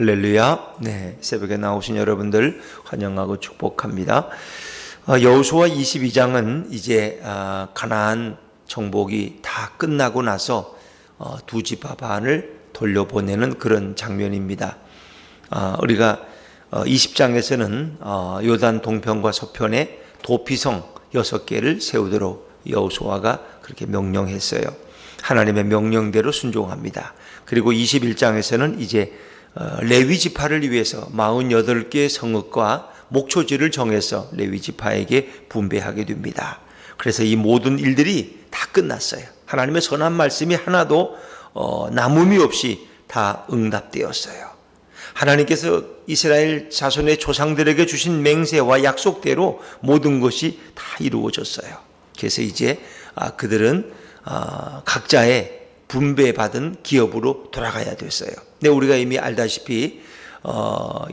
할렐루야. 네, 새벽에 나오신 여러분들 환영하고 축복합니다. 여호수아 22장은 이제 가나안 정복이 다 끝나고 나서 두 지파 반을 돌려보내는 그런 장면입니다. 우리가 20장에서는 요단 동편과 서편에 도피성 6개를 세우도록 여호수아가 그렇게 명령했어요. 하나님의 명령대로 순종합니다. 그리고 21장에서는 이제 레위 지파를 위해서 48개의 성읍과 목초지를 정해서 레위 지파에게 분배하게 됩니다. 그래서 이 모든 일들이 다 끝났어요. 하나님의 선한 말씀이 하나도 남음이 없이 다 응답되었어요. 하나님께서 이스라엘 자손의 조상들에게 주신 맹세와 약속대로 모든 것이 다 이루어졌어요. 그래서 이제 그들은 각자의 분배받은 기업으로 돌아가야 됐어요. 근데 우리가 이미 알다시피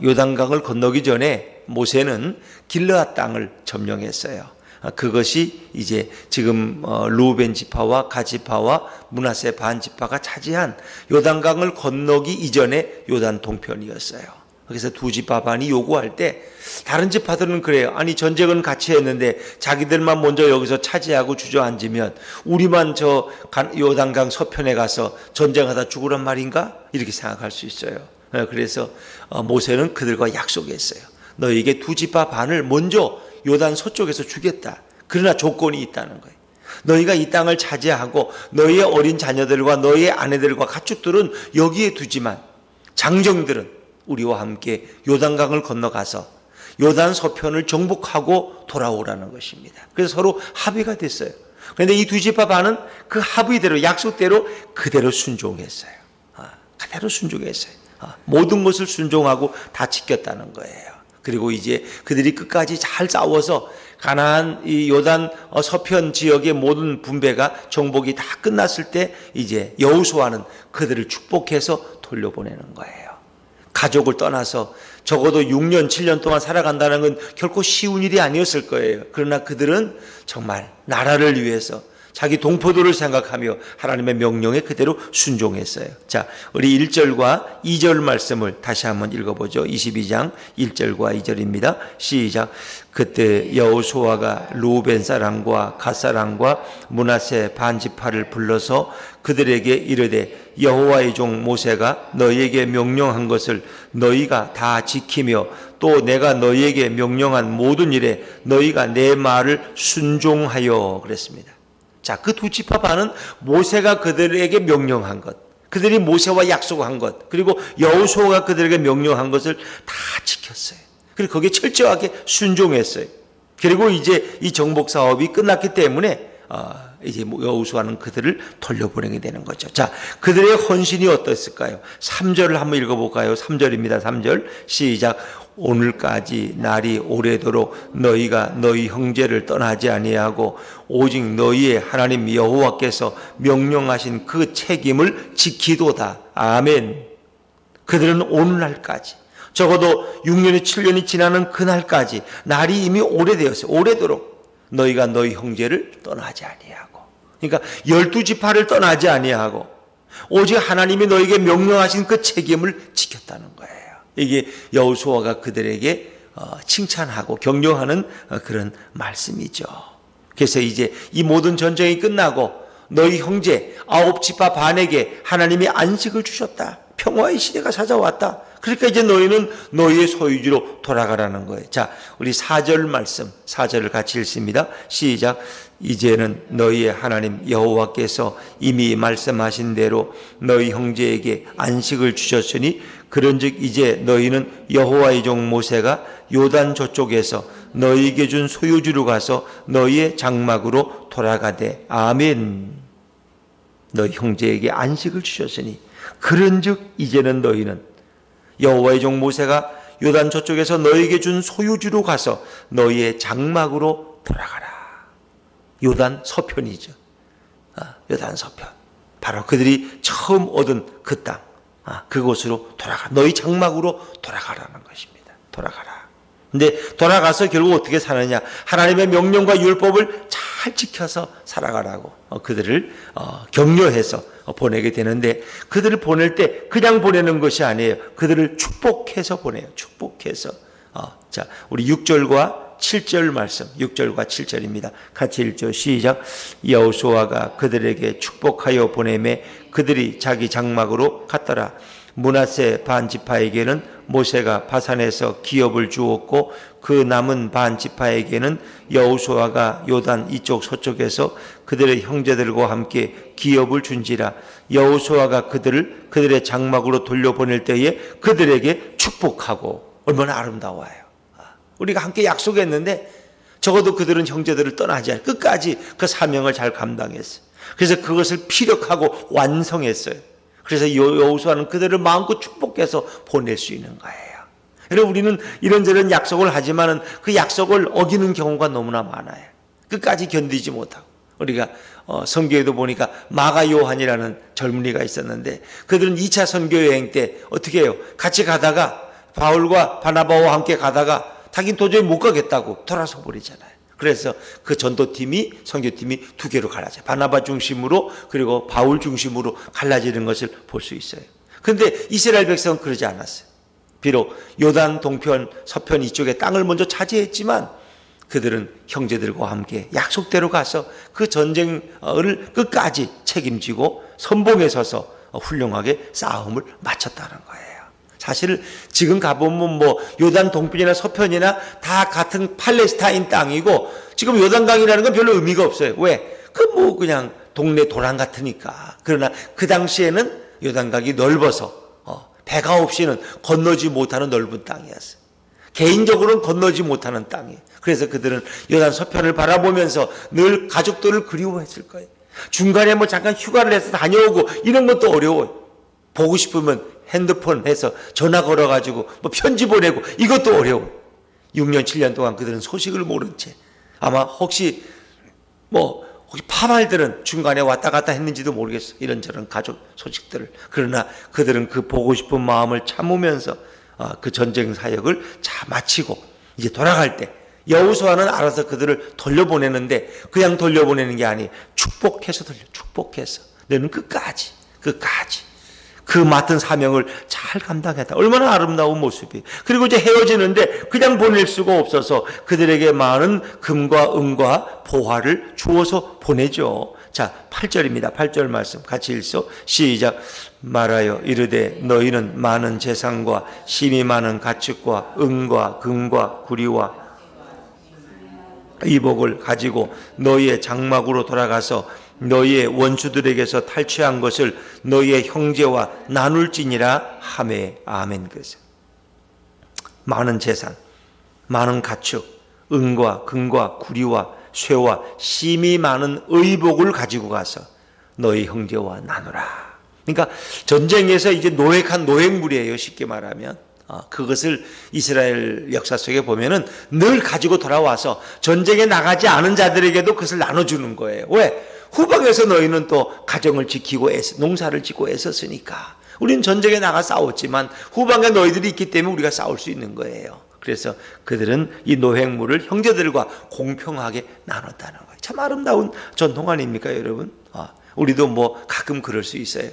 요단강을 건너기 전에 모세는 길르앗 땅을 점령했어요. 그것이 이제 지금 루벤 지파와 갓 지파와 므낫세 반 지파가 차지한 요단강을 건너기 이전에 요단 동편이었어요. 그래서 두 지파 반이 요구할 때 다른 지파들은 그래요. 아니 전쟁은 같이 했는데 자기들만 먼저 여기서 차지하고 주저앉으면 우리만 저 요단강 서편에 가서 전쟁하다 죽으란 말인가? 이렇게 생각할 수 있어요. 그래서 모세는 그들과 약속했어요. 너에게 두 지파 반을 먼저 요단 서쪽에서 주겠다. 그러나 조건이 있다는 거예요. 너희가 이 땅을 차지하고 너희의 어린 자녀들과 너희의 아내들과 가축들은 여기에 두지만 장정들은 우리와 함께 요단강을 건너가서 요단 서편을 정복하고 돌아오라는 것입니다. 그래서 서로 합의가 됐어요. 그런데 이 두 지파 반은 그 합의대로 약속대로 그대로 순종했어요. 그대로 순종했어요. 모든 것을 순종하고 다 지켰다는 거예요. 그리고 이제 그들이 끝까지 잘 싸워서 가나안 이 요단 서편 지역의 모든 분배가 정복이 다 끝났을 때 이제 여호수아는 그들을 축복해서 돌려보내는 거예요. 가족을 떠나서 적어도 6년, 7년 동안 살아간다는 건 결코 쉬운 일이 아니었을 거예요. 그러나 그들은 정말 나라를 위해서 자기 동포들을 생각하며 하나님의 명령에 그대로 순종했어요. 자, 우리 1절과 2절 말씀을 다시 한번 읽어보죠. 22장 1절과 2절입니다. 시작. 그때 여호수아가 루벤 사람과 갓 사람과 므낫세 반 지파를 불러서 그들에게 이르되 여호와의 종 모세가 너희에게 명령한 것을 너희가 다 지키며 또 내가 너희에게 명령한 모든 일에 너희가 내 말을 순종하여 그랬습니다. 자, 그 두 지파 반은 모세가 그들에게 명령한 것, 그들이 모세와 약속한 것, 그리고 여호수아가 그들에게 명령한 것을 다 지켰어요. 그리고 거기에 철저하게 순종했어요. 그리고 이제 이 정복 사업이 끝났기 때문에 이제 여호수아는 그들을 돌려보내게 되는 거죠. 자, 그들의 헌신이 어땠을까요? 3절을 한번 읽어볼까요? 3절입니다. 3절 시작. 오늘까지 날이 오래도록 너희가 너희 형제를 떠나지 아니하고 오직 너희의 하나님 여호와께서 명령하신 그 책임을 지키도다. 아멘. 그들은 오늘날까지 적어도 6년이 7년이 지나는 그날까지 날이 이미 오래되었어요. 오래도록 너희가 너희 형제를 떠나지 아니하고, 그러니까 12지파를 떠나지 아니하고 오직 하나님이 너에게 명령하신 그 책임을 지켰다는 거예요. 이게 여호수아가 그들에게 칭찬하고 격려하는 그런 말씀이죠. 그래서 이제 이 모든 전쟁이 끝나고 너희 형제 9지파 반에게 하나님이 안식을 주셨다. 평화의 시대가 찾아왔다. 그러니까 이제 너희는 너희의 소유지로 돌아가라는 거예요. 자, 우리 4절 말씀, 4절을 같이 읽습니다. 시작. 이제는 너희의 하나님 여호와께서 이미 말씀하신 대로 너희 형제에게 안식을 주셨으니 그런즉 이제 너희는 여호와의 종 모세가 요단 저쪽에서 너희에게 준 소유지로 가서 너희의 장막으로 돌아가되 아멘. 너희 형제에게 안식을 주셨으니 그런즉 이제는 너희는 여호와의 종 모세가 요단 저쪽에서 너희에게 준 소유지로 가서 너희의 장막으로 돌아가라. 요단 서편이죠. 요단 서편. 바로 그들이 처음 얻은 그 땅. 그곳으로 돌아가. 너희 장막으로 돌아가라는 것입니다. 돌아가라. 근데 돌아가서 결국 어떻게 사느냐? 하나님의 명령과 율법을 잘 지켜서 살아가라고 그들을 격려해서 보내게 되는데, 그들을 보낼 때 그냥 보내는 것이 아니에요. 그들을 축복해서 보내요. 축복해서. 자, 우리 6절과 7절 말씀, 6절과 7절입니다. 같이 읽죠. 시작. 여호수아가 그들에게 축복하여 보내매 그들이 자기 장막으로 갔더라. 므낫세 반 지파에게는 모세가 바산에서 기업을 주었고, 그 남은 반 지파에게는 여호수아가 요단 이쪽 서쪽에서 그들의 형제들과 함께 기업을 준지라. 여호수아가 그들의 장막으로 돌려보낼 때에 그들에게 축복하고. 얼마나 아름다워요. 우리가 함께 약속했는데 적어도 그들은 형제들을 떠나지 않고 끝까지 그 사명을 잘 감당했어요. 그래서 그것을 피력하고 완성했어요. 그래서 여호수아는 그들을 마음껏 축복해서 보낼 수 있는 거예요. 여러분, 우리는 이런저런 약속을 하지만은 그 약속을 어기는 경우가 너무나 많아요. 끝까지 견디지 못하고. 우리가 선교에도 보니까 마가 요한이라는 젊은이가 있었는데, 그들은 2차 선교 여행 때 어떻게 해요? 같이 가다가 바울과 바나바와 함께 가다가 자기는 도저히 못 가겠다고 돌아서 버리잖아요. 그래서 그 전도팀이, 선교팀이 두 개로 갈라져요. 바나바 중심으로 그리고 바울 중심으로 갈라지는 것을 볼 수 있어요. 그런데 이스라엘 백성은 그러지 않았어요. 비록 요단 동편, 서편 이쪽에 땅을 먼저 차지했지만 그들은 형제들과 함께 약속대로 가서 그 전쟁을 끝까지 책임지고 선봉에 서서 훌륭하게 싸움을 마쳤다는 거예요. 사실 지금 가보면 뭐 요단 동편이나 서편이나 다 같은 팔레스타인 땅이고, 지금 요단강이라는 건 별로 의미가 없어요. 왜? 그냥 동네 도랑 같으니까. 그러나 그 당시에는 요단강이 넓어서 배가 없이는 건너지 못하는 넓은 땅이었어요. 개인적으로는 건너지 못하는 땅이에요. 그래서 그들은 요단 서편을 바라보면서 늘 가족들을 그리워했을 거예요. 중간에 뭐 잠깐 휴가를 해서 다녀오고 이런 것도 어려워요. 보고 싶으면 핸드폰 해서 전화 걸어가지고 뭐 편지 보내고 이것도 어려워. 6년 7년 동안 그들은 소식을 모른 채, 아마 혹시 파말들은 중간에 왔다 갔다 했는지도 모르겠어. 이런저런 가족 소식들을. 그러나 그들은 그 보고 싶은 마음을 참으면서 그 전쟁 사역을 잘 마치고 이제 돌아갈 때 여호수아는 알아서 그들을 돌려보내는데, 그냥 돌려보내는 게 아니에요. 축복해서 너는 끝까지 그 맡은 사명을 잘 감당했다. 얼마나 아름다운 모습이에요. 그리고 이제 헤어지는데 그냥 보낼 수가 없어서 그들에게 많은 금과 은과 보화를 주어서 보내죠. 자, 8절입니다. 8절 말씀 같이 읽소. 시작. 말하여 이르되 너희는 많은 재산과 심이 많은 가축과 은과 금과 구리와 의복을 가지고 너희의 장막으로 돌아가서 너희의 원수들에게서 탈취한 것을 너희의 형제와 나눌지니라 하매. 아멘. 그래서 많은 재산, 많은 가축, 은과 금과 구리와 쇠와 심이 많은 의복을 가지고 가서 너희 형제와 나누라. 그러니까 전쟁에서 이제 노획한 노획물이에요. 쉽게 말하면. 그것을 이스라엘 역사 속에 보면은 늘 가지고 돌아와서 전쟁에 나가지 않은 자들에게도 그것을 나눠주는 거예요. 왜? 후방에서 너희는 또 가정을 지키고 농사를 짓고 애썼으니까. 우리는 전쟁에 나가 싸웠지만 후방에 너희들이 있기 때문에 우리가 싸울 수 있는 거예요. 그래서 그들은 이 노획물을 형제들과 공평하게 나눴다는 거예요. 참 아름다운 전통 아닙니까, 여러분? 우리도 뭐 가끔 그럴 수 있어요.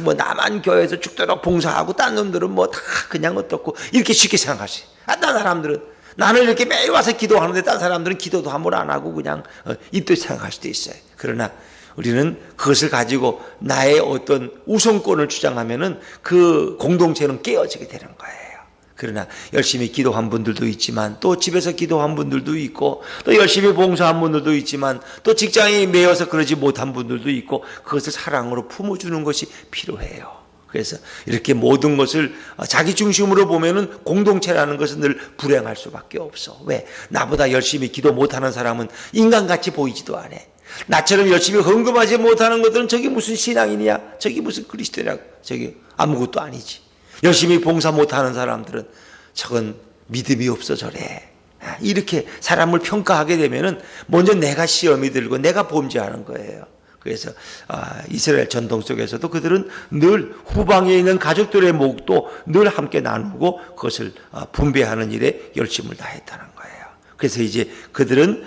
뭐 나만 교회에서 죽도록 봉사하고 딴 놈들은 뭐 다 그냥 어떻고 이렇게 쉽게 생각하시. 딴 사람들은 나는 이렇게 매일 와서 기도하는데 딴 사람들은 기도도 한 번 안 하고 그냥 입도 생각할 수도 있어요. 그러나 우리는 그것을 가지고 나의 어떤 우선권을 주장하면은 그 공동체는 깨어지게 되는 거예요. 그러나 열심히 기도한 분들도 있지만, 또 집에서 기도한 분들도 있고, 또 열심히 봉사한 분들도 있지만, 또 직장에 매여서 그러지 못한 분들도 있고, 그것을 사랑으로 품어주는 것이 필요해요. 그래서 이렇게 모든 것을 자기 중심으로 보면은 공동체라는 것은 늘 불행할 수밖에 없어. 왜? 나보다 열심히 기도 못하는 사람은 인간같이 보이지도 않아. 나처럼 열심히 헌금하지 못하는 것들은 저기 무슨 신앙이냐, 저기 무슨 그리스도냐, 저기 아무것도 아니지. 열심히 봉사 못하는 사람들은 저건 믿음이 없어 저래. 이렇게 사람을 평가하게 되면은 먼저 내가 시험이 들고 내가 범죄하는 거예요. 그래서 이스라엘 전통 속에서도 그들은 늘 후방에 있는 가족들의 목도 늘 함께 나누고 그것을 분배하는 일에 열심을 다했다는 거예요. 그래서 이제 그들은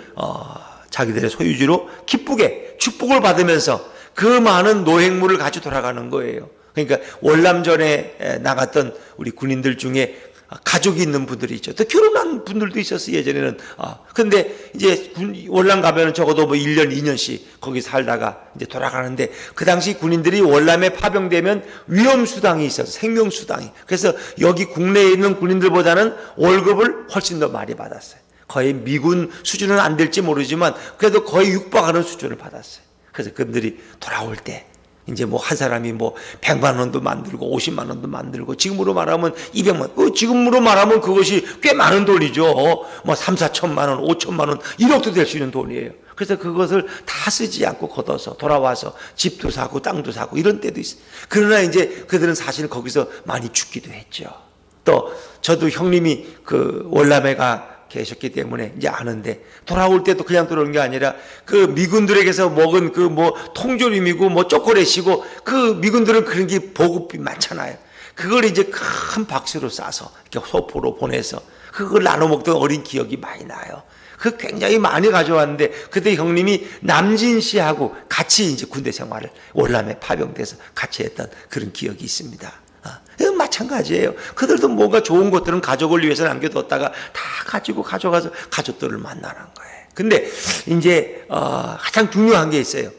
자기들의 소유지로 기쁘게 축복을 받으면서 그 많은 노획물을 가지고 돌아가는 거예요. 그러니까 월남전에 나갔던 우리 군인들 중에 가족이 있는 분들이 있죠. 또 결혼한 분들도 있었어요, 예전에는. 근데 이제 월남 가면은 적어도 뭐 1년, 2년씩 거기 살다가 이제 돌아가는데 그 당시 군인들이 월남에 파병되면 위험수당이 있어서 생명수당이. 그래서 여기 국내에 있는 군인들보다는 월급을 훨씬 더 많이 받았어요. 거의 미군 수준은 안 될지 모르지만 그래도 거의 육박하는 수준을 받았어요. 그래서 그들이 돌아올 때 이제 뭐 한 사람이 뭐 100만 원도 만들고 50만 원도 만들고 지금으로 말하면 200만 지금으로 말하면 그것이 꽤 많은 돈이죠. 뭐 3, 4천만 원, 5천만 원 1억도 될 수 있는 돈이에요. 그래서 그것을 다 쓰지 않고 걷어서 돌아와서 집도 사고 땅도 사고 이런 때도 있어요. 그러나 이제 그들은 사실 거기서 많이 죽기도 했죠. 또 저도 형님이 그 월남에가 계셨기 때문에 이제 아는데 돌아올 때도 그냥 돌아오는 게 아니라 그 미군들에게서 먹은 그 뭐 통조림이고 뭐 초콜릿이고 그 미군들은 그런 게 보급이 많잖아요. 그걸 이제 큰 박스로 싸서 이렇게 소포로 보내서 그걸 나눠 먹던 어린 기억이 많이 나요. 그 굉장히 많이 가져왔는데 그때 형님이 남진 씨하고 같이 이제 군대 생활을 월남에 파병돼서 같이 했던 그런 기억이 있습니다. 마찬가지예요. 그들도 뭔가 좋은 것들은 가족을 위해서 남겨뒀다가 다 가지고 가져가서 가족들을 만나는 거예요. 근데 이제 가장 중요한 게 있어요.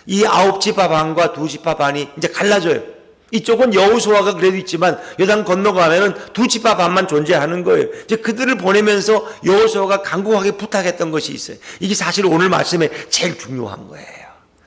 이 9지파 반과 2지파 반이 이제 갈라져요. 이쪽은 여호수아가 그래도 있지만 요단 건너가면은 2지파 반만 존재하는 거예요. 이제 그들을 보내면서 여호수아가 간곡하게 부탁했던 것이 있어요. 이게 사실 오늘 말씀에 제일 중요한 거예요.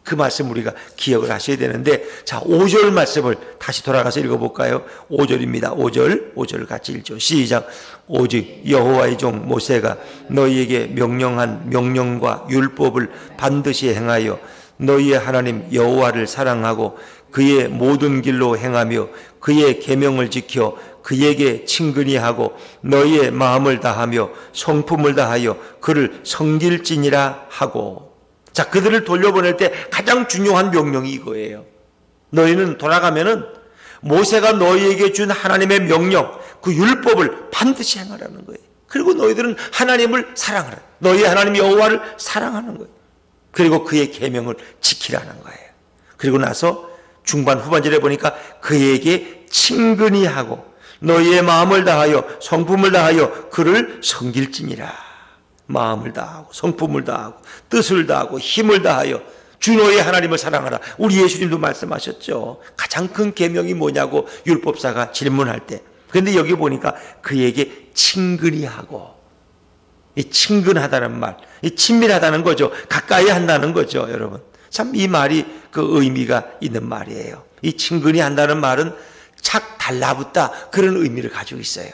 그 말씀 우리가 기억을 하셔야 되는데, 자, 5절 말씀을 다시 돌아가서 읽어볼까요? 5절입니다. 5절 같이 읽죠. 시작. 오직 여호와의 종 모세가 너희에게 명령한 명령과 율법을 반드시 행하여 너희의 하나님 여호와를 사랑하고 그의 모든 길로 행하며 그의 계명을 지켜 그에게 친근히 하고 너희의 마음을 다하며 성품을 다하여 그를 섬길지니라 하고. 자, 그들을 돌려보낼 때 가장 중요한 명령이 이거예요. 너희는 돌아가면은 모세가 너희에게 준 하나님의 명령, 그 율법을 반드시 행하라는 거예요. 그리고 너희들은 하나님을 사랑하라. 너희 하나님 여호와를 사랑하는 거예요. 그리고 그의 계명을 지키라는 거예요. 그리고 나서 중반 후반절에 보니까 그에게 친근히 하고 너희의 마음을 다하여 성품을 다하여 그를 섬길지니라. 마음을 다하고 성품을 다하고 뜻을 다하고 힘을 다하여 주 너의 하나님을 사랑하라. 우리 예수님도 말씀하셨죠. 가장 큰 계명이 뭐냐고 율법사가 질문할 때. 그런데 여기 보니까 그에게 친근히 하고, 이 친근하다는 말, 이 친밀하다는 거죠. 가까이 한다는 거죠, 여러분. 참 이 말이 그 의미가 있는 말이에요. 이 친근히 한다는 말은 착 달라붙다, 그런 의미를 가지고 있어요.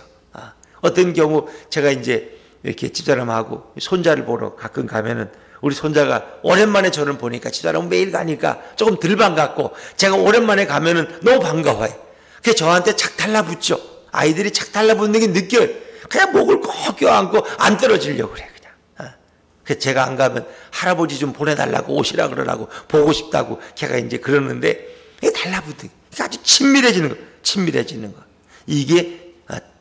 어떤 경우 제가 이제 이렇게 집사람하고 손자를 보러 가끔 가면은 우리 손자가 오랜만에 저를 보니까 집사람은 매일 가니까 조금 덜 반갑고 제가 오랜만에 가면은 너무 반가워요. 그래서 저한테 착 달라붙죠. 아이들이 착 달라붙는 게 느껴요. 그냥 목을 꼭 껴안고 안 떨어지려고 그래, 그냥. 그래서 제가 안 가면 할아버지 좀 보내달라고 오시라 그러라고 보고 싶다고 걔가 이제 그러는데 이게 달라붙는 게 아주 친밀해지는 거, 친밀해지는 거. 이게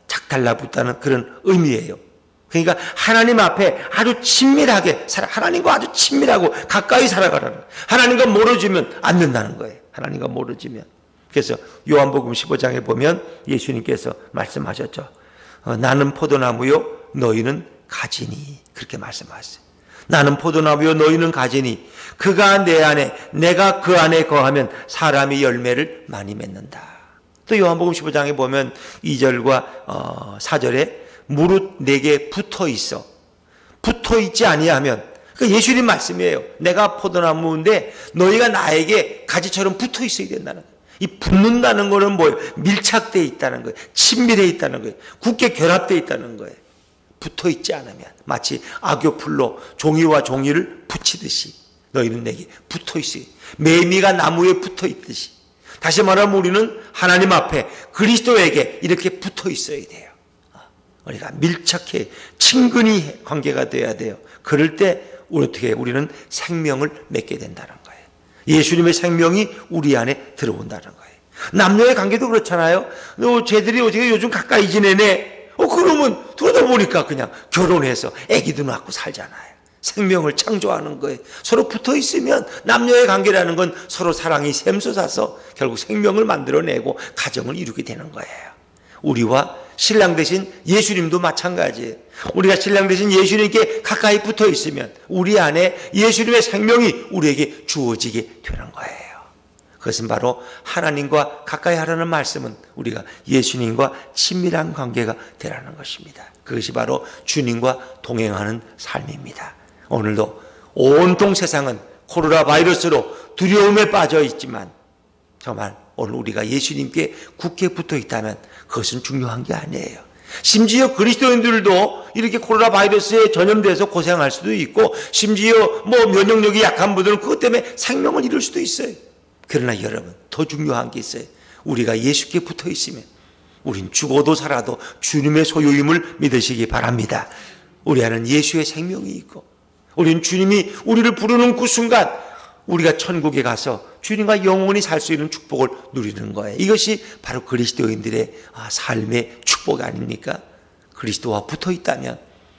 착 달라붙다는 그런 의미예요. 그러니까 하나님 앞에 아주 친밀하게 하나님과 아주 친밀하고 가까이 살아가라는 거예요. 하나님과 멀어지면 안 된다는 거예요. 하나님과 멀어지면. 그래서 요한복음 15장에 보면 예수님께서 말씀하셨죠. 나는 포도나무요 너희는 가지니, 그렇게 말씀하셨어요. 나는 포도나무요 너희는 가지니 그가 내 안에 내가 그 안에 거하면 사람이 열매를 많이 맺는다. 또 요한복음 15장에 보면 2절과 4절에 무릇 내게 붙어 있어. 붙어 있지 아니하면, 그 예수님 말씀이에요. 내가 포도나무인데 너희가 나에게 가지처럼 붙어 있어야 된다는 거예요. 이 붙는다는 거는 뭐예요? 밀착되어 있다는 거예요. 친밀해 있다는 거예요. 굳게 결합되어 있다는 거예요. 붙어 있지 않으면 마치 악교풀로 종이와 종이를 붙이듯이 너희는 내게 붙어 있어요. 매미가 나무에 붙어 있듯이. 다시 말하면 우리는 하나님 앞에 그리스도에게 이렇게 붙어 있어야 돼요. 우리가 밀착해 친근히 관계가 돼야 돼요. 그럴 때 어떻게 우리는 생명을 맺게 된다는 거예요. 예수님의 생명이 우리 안에 들어온다는 거예요. 남녀의 관계도 그렇잖아요. 쟤들이 어떻게 요즘 가까이 지내네. 그러면 그러다 보니까 그냥 결혼해서 아기도 낳고 살잖아요. 생명을 창조하는 거예요. 서로 붙어 있으면 남녀의 관계라는 건 서로 사랑이 샘솟아서 결국 생명을 만들어내고 가정을 이루게 되는 거예요. 우리와 신랑 대신 예수님도 마찬가지예요. 우리가 신랑 대신 예수님께 가까이 붙어 있으면 우리 안에 예수님의 생명이 우리에게 주어지게 되는 거예요. 그것은 바로 하나님과 가까이 하라는 말씀은 우리가 예수님과 친밀한 관계가 되라는 것입니다. 그것이 바로 주님과 동행하는 삶입니다. 오늘도 온통 세상은 코로나 바이러스로 두려움에 빠져 있지만 정말 오늘 우리가 예수님께 굳게 붙어 있다면 그것은 중요한 게 아니에요. 심지어 그리스도인들도 이렇게 코로나 바이러스에 전염돼서 고생할 수도 있고 심지어 면역력이 약한 분들은 그것 때문에 생명을 잃을 수도 있어요. 그러나 여러분 더 중요한 게 있어요. 우리가 예수께 붙어 있으면 우린 죽어도 살아도 주님의 소유임을 믿으시기 바랍니다. 우리 안에는 예수의 생명이 있고 우리는 주님이 우리를 부르는 그 순간 우리가 천국에 가서 주님과 영원히 살 수 있는 축복을 누리는 거예요. 이것이 바로 그리스도인들의 삶의 축복 아닙니까? 그리스도와 붙어 있다면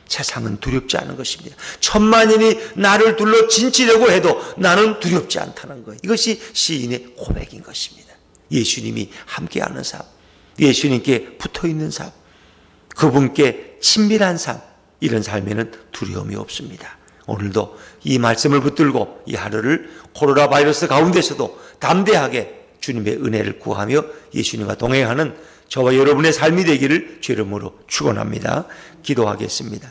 세상은 두렵지 않은 것입니다. 천만인이 나를 둘러 진치려고 해도 나는 두렵지 않다는 거예요. 이것이 시인의 고백인 것입니다. 예수님이 함께하는 삶, 예수님께 붙어 있는 삶, 그분께 친밀한 삶, 이런 삶에는 두려움이 없습니다. 오늘도 이 말씀을 붙들고 이 하루를 코로나 바이러스 가운데서도 담대하게 주님의 은혜를 구하며 예수님과 동행하는 저와 여러분의 삶이 되기를 주의 이름으로 축원합니다. 기도하겠습니다.